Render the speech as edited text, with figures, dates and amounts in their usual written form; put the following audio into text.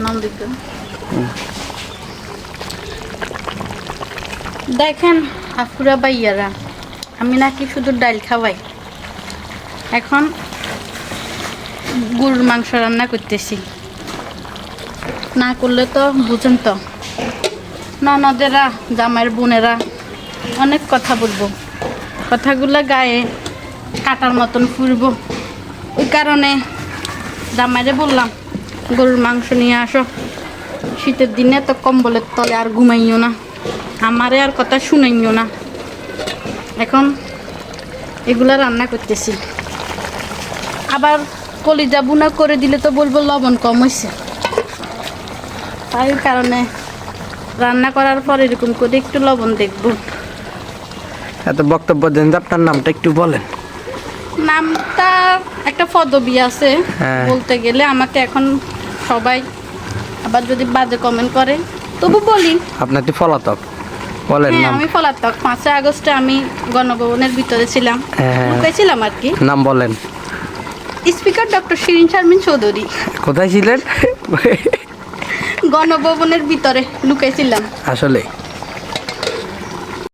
নাম দিকে দেখেন হাফুরা বাইয়ারা আমি নাকি শুধু ডাল খাওয়াই এখন গরুর মাংস রান্না করতেছি না করলে তো বুঝেন তো ননদেরা জামাইয়ের বোনেরা অনেক কথা বলবো কথাগুলো গায়ে কাটার মতন ফুরবো ওই কারণে জামাইরে বললাম গরুর মাংস নিয়ে আসো শীতের দিনে তো কম্বলের তলে আর ঘুমাইও না আমারে আর কথা শুনাইও না এখন এগুলা রান্না করতেছি আবার কলিজা বুনা করে দিলে তো বলবো লবণ কম হয়েছে তাই কারণে রান্না করার পর এরকম করে একটু লবণ দেখব এত বক্তব্য দেন যে আপনার নামটা একটু বলেন নামটা একটা পদবি আছে বলতে গেলে আমাকে এখন সবাই আবার যদি বাজে কমেন্ট করে তবু বলি আপনার তো পলাতক বলেন হ্যাঁ নাম আমি পলাতক 5 আগস্টে আমি গণভবনের ভিতরে ছিলাম ছিলাম আর কি নাম বলেন স্পিকার ডক্টর শিরিন শারমিন চৌধুরী কোথায় ছিলেন গণভবনের ভিতরে লুকাইছিলাম আসলে